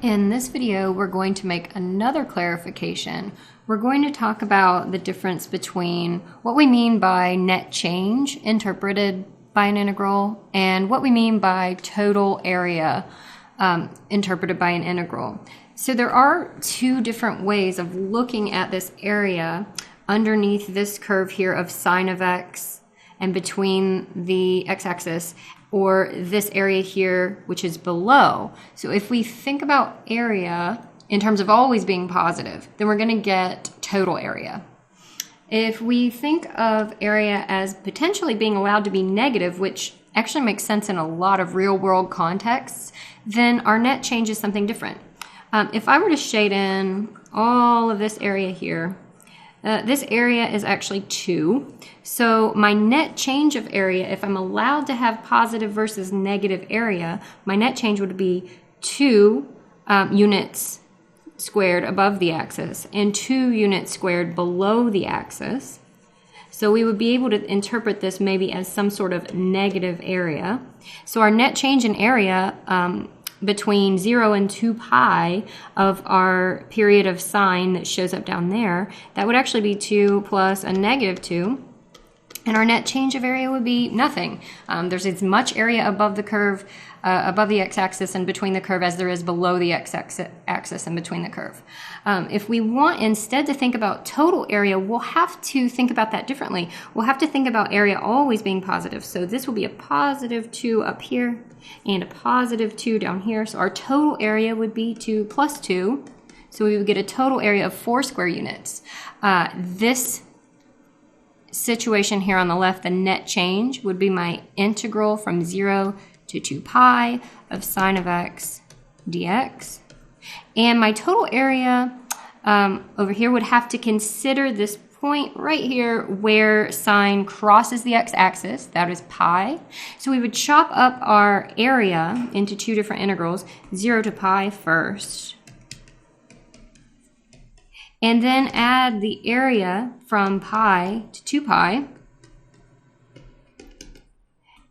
In this video, we're going to make another clarification. We're going to talk about the difference between what we mean by net change interpreted by an integral and what we mean by total area interpreted by an integral. So there are two different ways of looking at this area underneath this curve here of sine of x and between the x-axis, or this area here, which is below. So if we think about area in terms of always being positive, then we're going to get total area. If we think of area as potentially being allowed to be negative, which actually makes sense in a lot of real-world contexts, then our net change is something different. If I were to shade in all of this area here, this area is actually 2. So my net change of area, if I'm allowed to have positive versus negative area, my net change would be 2 units squared above the axis and 2 units squared below the axis. So we would be able to interpret this maybe as some sort of negative area. So our net change in area between 0 and 2 pi of our period of sine that shows up down there, that would actually be 2 plus a negative 2. And our net change of area would be nothing. There's as much area above the curve, above the x-axis and between the curve as there is below the x-axis and between the curve. If we want instead to think about total area, we'll have to think about that differently. We'll have to think about area always being positive. So this will be a positive 2 up here and a positive 2 down here. So our total area would be 2 plus 2. So we would get a total area of 4 square units. This situation here on the left, the net change, would be my integral from 0 to 2 pi of sine of x dx. And my total area over here would have to consider this point right here where sine crosses the x-axis, that is pi. So we would chop up our area into 2 different integrals, 0 to pi first, and then add the area from pi to 2 pi,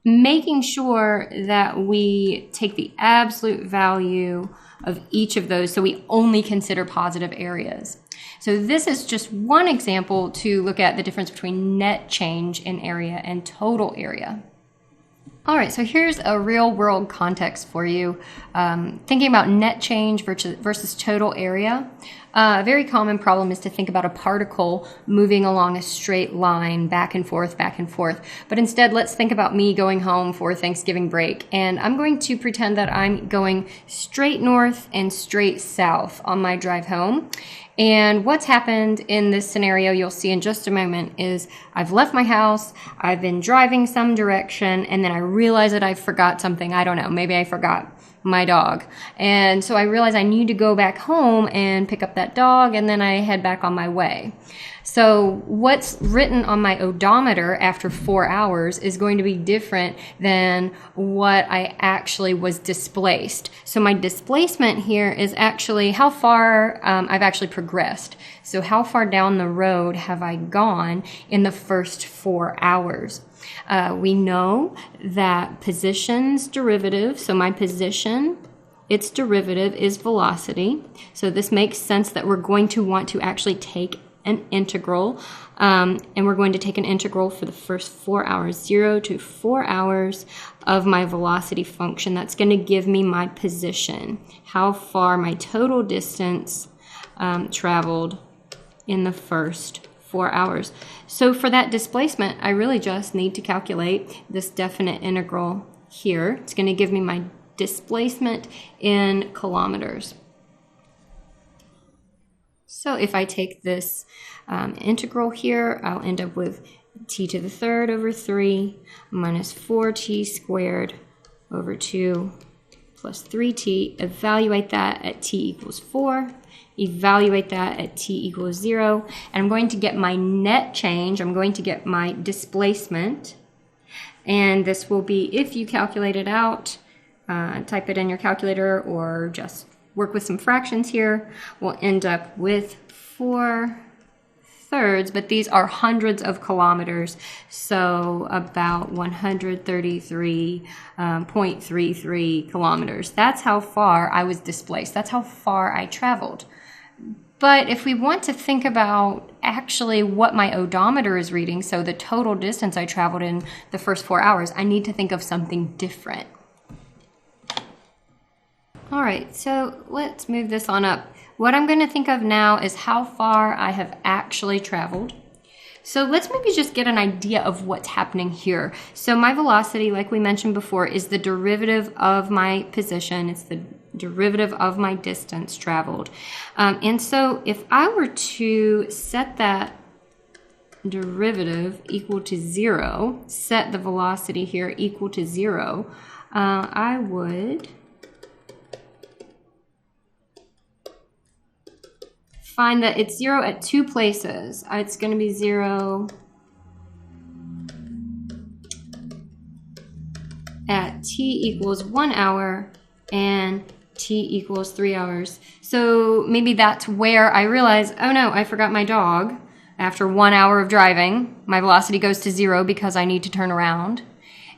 making sure that we take the absolute value of each of those so we only consider positive areas. So this is just one example to look at the difference between net change in area and total area. All right, so here's a real world context for you. Thinking about net change versus total area. A very common problem is to think about a particle moving along a straight line back and forth. But instead, let's think about me going home for Thanksgiving break. And I'm going to pretend that I'm going straight north and straight south on my drive home. And what's happened in this scenario, you'll see in just a moment, is I've left my house, I've been driving some direction, and then I realize that I forgot something. I don't know, maybe I forgot my dog. And so I realize I need to go back home and pick up that dog, and then I head back on my way. So what's written on my odometer after 4 hours is going to be different than what I actually was displaced. So my displacement here is actually how far I've actually progressed. So how far down the road have I gone in the first 4 hours? We know that position's derivative, so my position, its derivative is velocity. So this makes sense that we're going to want to actually take an integral, and we're going to take an integral for the first 4 hours, 0 to 4 hours of my velocity function. That's going to give me my position, how far my total distance traveled in the first 4 hours. So for that displacement, I really just need to calculate this definite integral here. It's going to give me my displacement in kilometers. So if I take this integral here, I'll end up with t to the third over 3 minus 4t squared over 2 plus 3t. Evaluate that at t equals 4. Evaluate that at t equals 0. And I'm going to get my net change. I'm going to get my displacement. And this will be, if you calculate it out, type it in your calculator or just work with some fractions here, we'll end up with 4 thirds, but these are hundreds of kilometers, so about 133.33 kilometers. That's how far I was displaced. That's how far I traveled. But if we want to think about actually what my odometer is reading, so the total distance I traveled in the first 4 hours, I need to think of something different. All right, so let's move this on up. What I'm going to think of now is how far I have actually traveled. So let's maybe just get an idea of what's happening here. So my velocity, like we mentioned before, is the derivative of my position. It's the derivative of my distance traveled. And so if I were to set that derivative equal to 0, set the velocity here equal to 0, I would find that it's 0 at 2 places. It's going to be 0 at t equals 1 hour and t equals 3 hours. So maybe that's where I realize, oh no, I forgot my dog. After 1 hour of driving, my velocity goes to 0 because I need to turn around.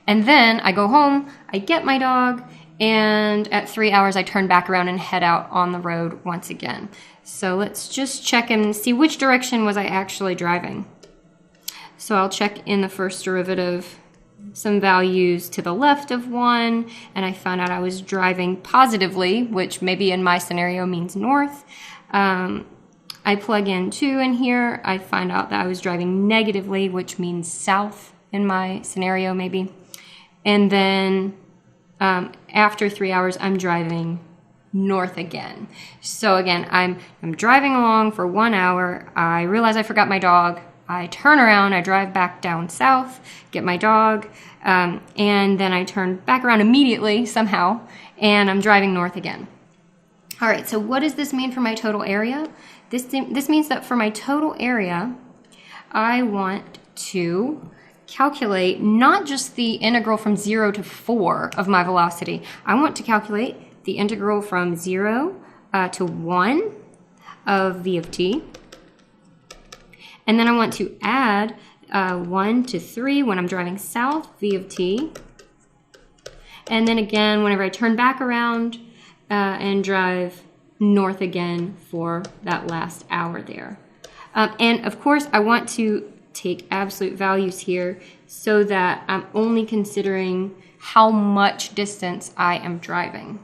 And then I go home, I get my dog, and at 3 hours I turn back around and head out on the road once again. So let's just check and see which direction was I actually driving. So I'll check in the first derivative some values to the left of 1, and I found out I was driving positively, which maybe in my scenario means north. I plug in 2 in here. I find out that I was driving negatively, which means south in my scenario maybe. And then after 3 hours, I'm driving north again. So again, I'm driving along for 1 hour. I realize I forgot my dog. I turn around, I drive back down south, get my dog, and then I turn back around immediately somehow, and I'm driving north again. All right, so what does this mean for my total area? This means that for my total area, I want to calculate not just the integral from 0 to 4 of my velocity. I want to calculate the integral from 0 to 1 of v of t. And then I want to add 1 to 3 when I'm driving south, v of t. And then again, whenever I turn back around and drive north again for that last hour there. And of course, I want to take absolute values here so that I'm only considering how much distance I am driving.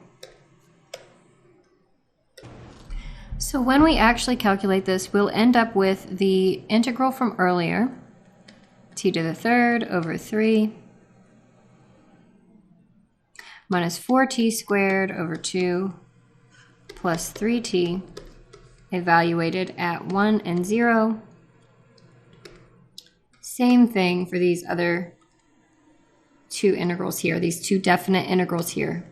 So when we actually calculate this, we'll end up with the integral from earlier, t to the third over 3 minus 4t squared over 2 plus 3t evaluated at 1 and 0. Same thing for these other two integrals here, these two definite integrals here.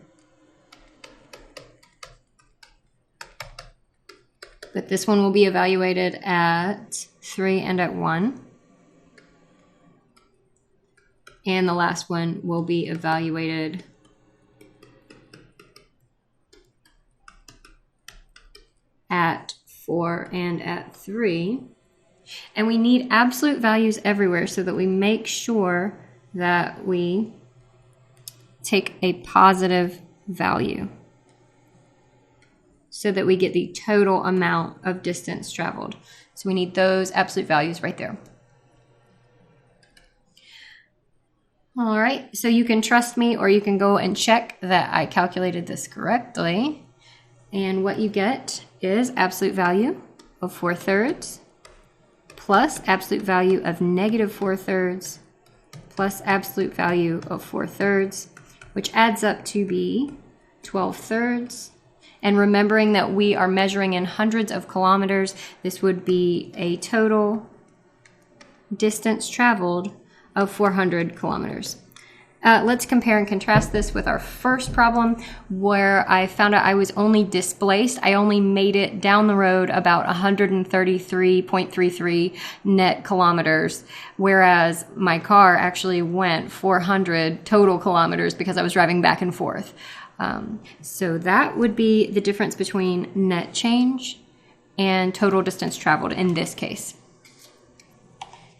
But this one will be evaluated at 3 and at 1. And the last one will be evaluated at 4 and at 3. And we need absolute values everywhere so that we make sure that we take a positive value, so that we get the total amount of distance traveled. So we need those absolute values right there. All right, so you can trust me or you can go and check that I calculated this correctly. And what you get is absolute value of 4/3 plus absolute value of negative 4/3 plus absolute value of 4/3, which adds up to be 12/3. And remembering that we are measuring in hundreds of kilometers, this would be a total distance traveled of 400 kilometers. Let's compare and contrast this with our first problem where I found out I was only displaced. I only made it down the road about 133.33 net kilometers, whereas my car actually went 400 total kilometers because I was driving back and forth. So that would be the difference between net change and total distance traveled in this case.